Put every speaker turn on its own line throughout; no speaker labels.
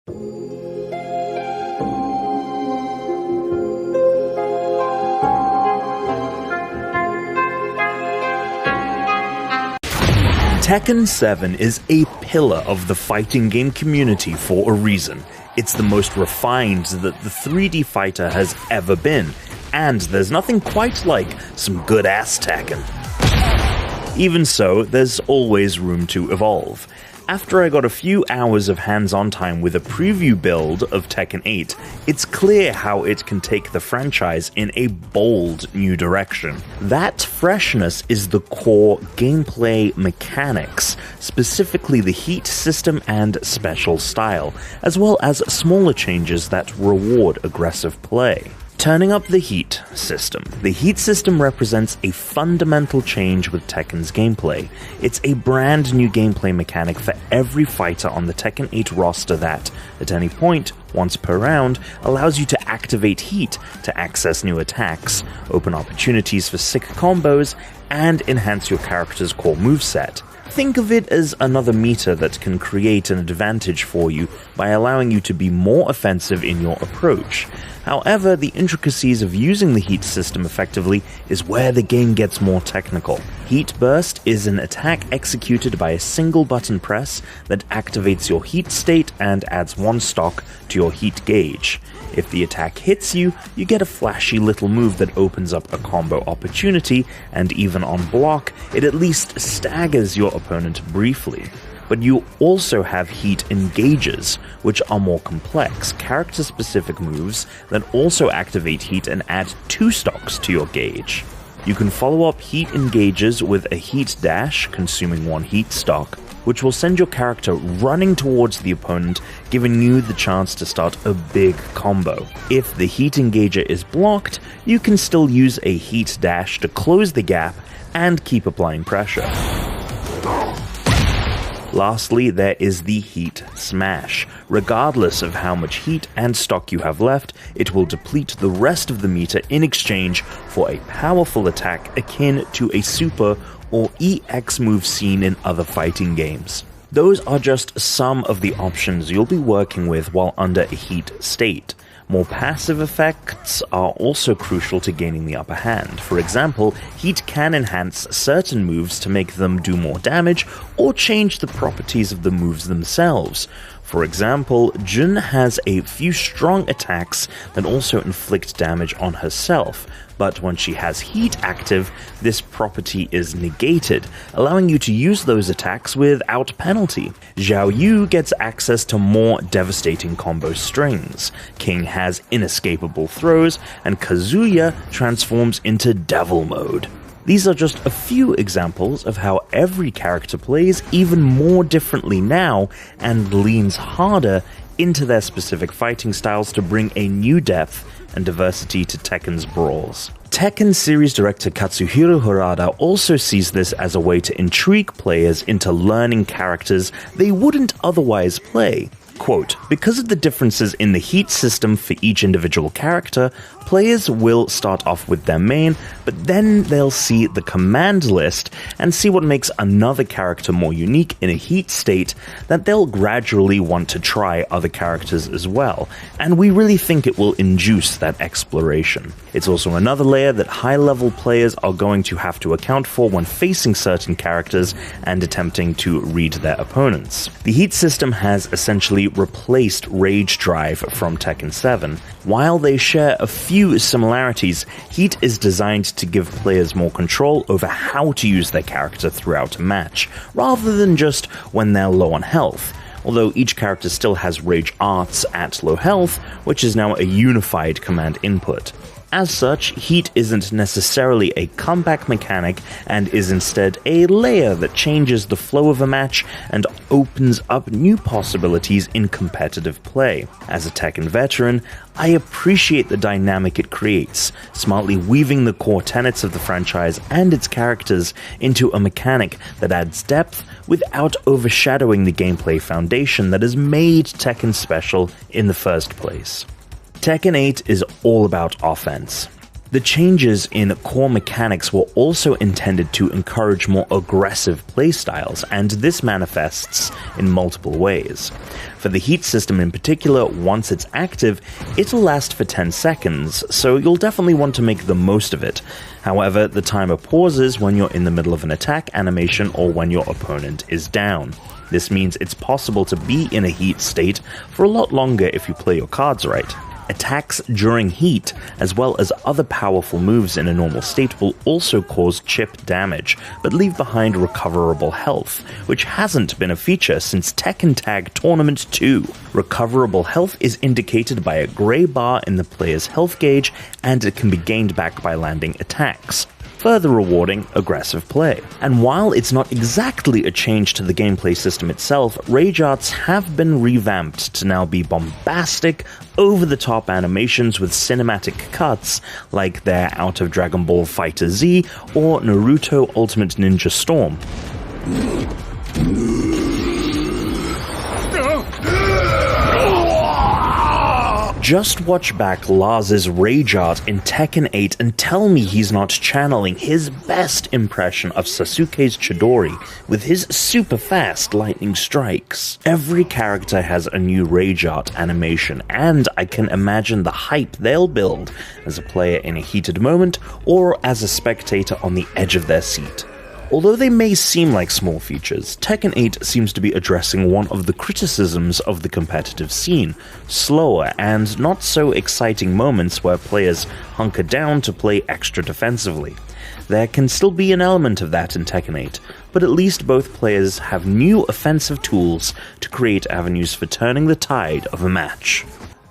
Tekken 7 is a pillar of the fighting game community for a reason. It's the most refined that the 3D fighter has ever been, and there's nothing quite like some good-ass Tekken. Even so, there's always room to evolve. After I got a few hours of hands-on time with a preview build of Tekken 8, it's clear how it can take the franchise in a bold new direction. That freshness is the core gameplay mechanics, specifically the heat system and special style, as well as smaller changes that reward aggressive play. Turning up the heat system. The heat system represents a fundamental change with Tekken's gameplay. It's a brand new gameplay mechanic for every fighter on the Tekken 8 roster that, at any point, once per round, allows you to activate heat to access new attacks, open opportunities for sick combos, and enhance your character's core moveset. Think of it as another meter that can create an advantage for you by allowing you to be more offensive in your approach. However, the intricacies of using the heat system effectively is where the game gets more technical. Heat Burst is an attack executed by a single button press that activates your heat state and adds 1 stock to your heat gauge. If the attack hits you, you get a flashy little move that opens up a combo opportunity, and even on block, it at least staggers your opponent briefly. But you also have heat engages, which are more complex, character-specific moves that also activate heat and add 2 stocks to your gauge. You can follow up heat engages with a heat dash, consuming 1 heat stock, which will send your character running towards the opponent, giving you the chance to start a big combo. If the heat engager is blocked, you can still use a heat dash to close the gap and keep applying pressure. Lastly, there is the Heat Smash. Regardless of how much heat and stock you have left, it will deplete the rest of the meter in exchange for a powerful attack akin to a super or EX move seen in other fighting games. Those are just some of the options you'll be working with while under a heat state. More passive effects are also crucial to gaining the upper hand. For example, heat can enhance certain moves to make them do more damage, or change the properties of the moves themselves. For example, Jun has a few strong attacks that also inflict damage on herself, but when she has heat active, this property is negated, allowing you to use those attacks without penalty. Xiao Yu gets access to more devastating combo strings, King has inescapable throws, and Kazuya transforms into devil mode. These are just a few examples of how every character plays even more differently now and leans harder into their specific fighting styles to bring a new depth and diversity to Tekken's brawls. Tekken series director Katsuhiro Harada also sees this as a way to intrigue players into learning characters they wouldn't otherwise play. Quote, because of the differences in the heat system for each individual character, players will start off with their main, but then they'll see the command list and see what makes another character more unique in a heat state that they'll gradually want to try other characters as well, and we really think it will induce that exploration. It's also another layer that high-level players are going to have to account for when facing certain characters and attempting to read their opponents. The heat system has essentially replaced Rage Drive from Tekken 7. While they share a few similarities, Heat is designed to give players more control over how to use their character throughout a match, rather than just when they're low on health. Although each character still has Rage Arts at low health, which is now a unified command input. As such, Heat isn't necessarily a comeback mechanic and is instead a layer that changes the flow of a match and opens up new possibilities in competitive play. As a Tekken veteran, I appreciate the dynamic it creates, smartly weaving the core tenets of the franchise and its characters into a mechanic that adds depth without overshadowing the gameplay foundation that has made Tekken special in the first place. Tekken 8 is all about offense. The changes in core mechanics were also intended to encourage more aggressive playstyles, and this manifests in multiple ways. For the heat system in particular, once it's active, it'll last for 10 seconds, so you'll definitely want to make the most of it. However, the timer pauses when you're in the middle of an attack animation or when your opponent is down. This means it's possible to be in a heat state for a lot longer if you play your cards right. Attacks during heat, as well as other powerful moves in a normal state, will also cause chip damage, but leave behind recoverable health, which hasn't been a feature since Tekken Tag Tournament 2. Recoverable health is indicated by a grey bar in the player's health gauge, and it can be gained back by landing attacks, further rewarding aggressive play. And while it's not exactly a change to the gameplay system itself, Rage Arts have been revamped to now be bombastic, over-the-top animations with cinematic cuts, like their out of Dragon Ball Fighter Z or Naruto Ultimate Ninja Storm. Just watch back Lars's Rage Art in Tekken 8 and tell me he's not channeling his best impression of Sasuke's Chidori with his super fast lightning strikes. Every character has a new Rage Art animation, and I can imagine the hype they'll build as a player in a heated moment or as a spectator on the edge of their seat. Although they may seem like small features, Tekken 8 seems to be addressing one of the criticisms of the competitive scene: slower and not so exciting moments where players hunker down to play extra defensively. There can still be an element of that in Tekken 8, but at least both players have new offensive tools to create avenues for turning the tide of a match.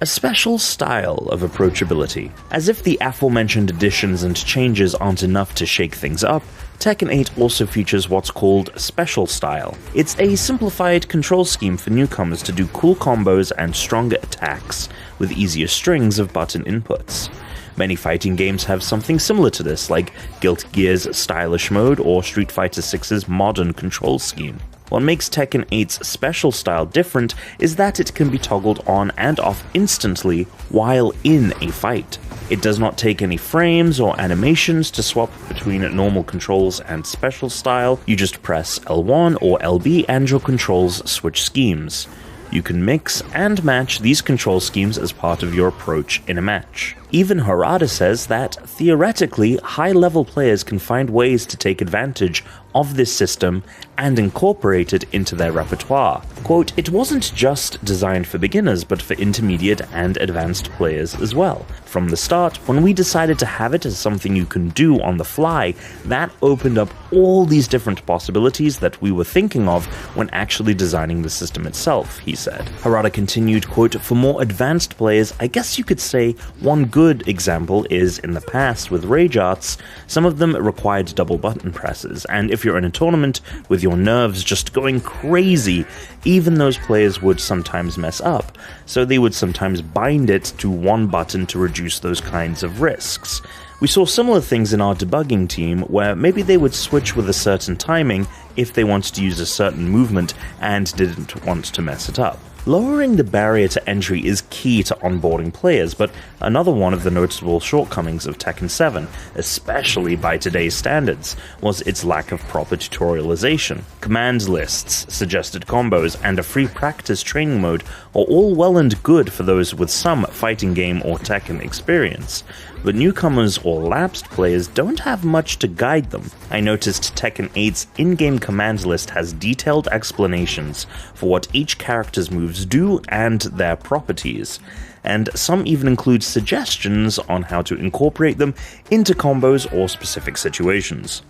A special style of approachability. As if the aforementioned additions and changes aren't enough to shake things up, Tekken 8 also features what's called Special Style. It's a simplified control scheme for newcomers to do cool combos and stronger attacks, with easier strings of button inputs. Many fighting games have something similar to this, like Guilty Gear's Stylish Mode or Street Fighter VI's modern control scheme. What makes Tekken 8's special style different is that it can be toggled on and off instantly while in a fight. It does not take any frames or animations to swap between normal controls and special style. You just press L1 or LB and your controls switch schemes. You can mix and match these control schemes as part of your approach in a match. Even Harada says that, theoretically, high-level players can find ways to take advantage of this system and incorporate it into their repertoire. Quote, "It wasn't just designed for beginners, but for intermediate and advanced players as well. From the start, when we decided to have it as something you can do on the fly, that opened up all these different possibilities that we were thinking of when actually designing the system itself," he said. Harada continued, quote, "For more advanced players, I guess you could say one good example is in the past with Rage Arts, some of them required double button presses, and if you're in a tournament with your nerves just going crazy, even those players would sometimes mess up, so they would sometimes bind it to one button to reduce those kinds of risks. We saw similar things in our debugging team, where maybe they would switch with a certain timing if they wanted to use a certain movement and didn't want to mess it up." Lowering the barrier to entry is key to onboarding players, but another one of the notable shortcomings of Tekken 7, especially by today's standards, was its lack of proper tutorialization. Command lists, suggested combos, and a free practice training mode are all well and good for those with some fighting game or Tekken experience, but newcomers or lapsed players don't have much to guide them. I noticed Tekken 8's in-game command list has detailed explanations for what each character's moves do and their properties, and some even include suggestions on how to incorporate them into combos or specific situations.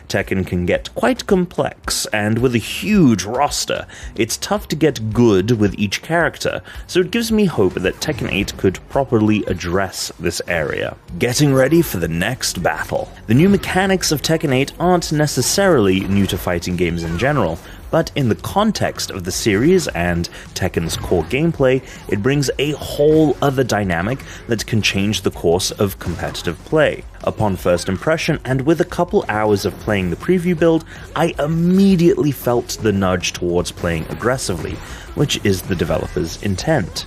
Tekken can get quite complex, and with a huge roster, it's tough to get good with each character, so it gives me hope that Tekken 8 could properly address this area. Getting ready for the next battle. The new mechanics of Tekken 8 aren't necessarily new to fighting games in general, but in the context of the series and Tekken's core gameplay, it brings a whole other dynamic that can change the course of competitive play. Upon first impression, and with a couple hours of playing the preview build, I immediately felt the nudge towards playing aggressively, which is the developer's intent.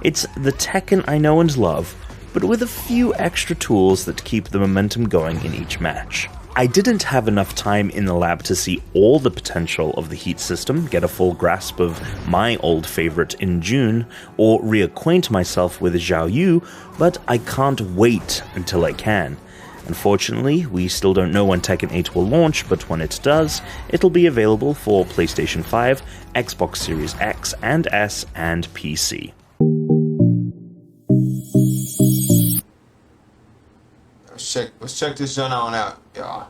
It's the Tekken I know and love, but with a few extra tools that keep the momentum going in each match. I didn't have enough time in the lab to see all the potential of the Heat system, get a full grasp of my old favorite in June, or reacquaint myself with Xiao Yu, but I can't wait until I can. Unfortunately, we still don't know when Tekken 8 will launch, but when it does, it'll be available for PlayStation 5, Xbox Series X and S, and PC.
Let's check this joint on out, y'all.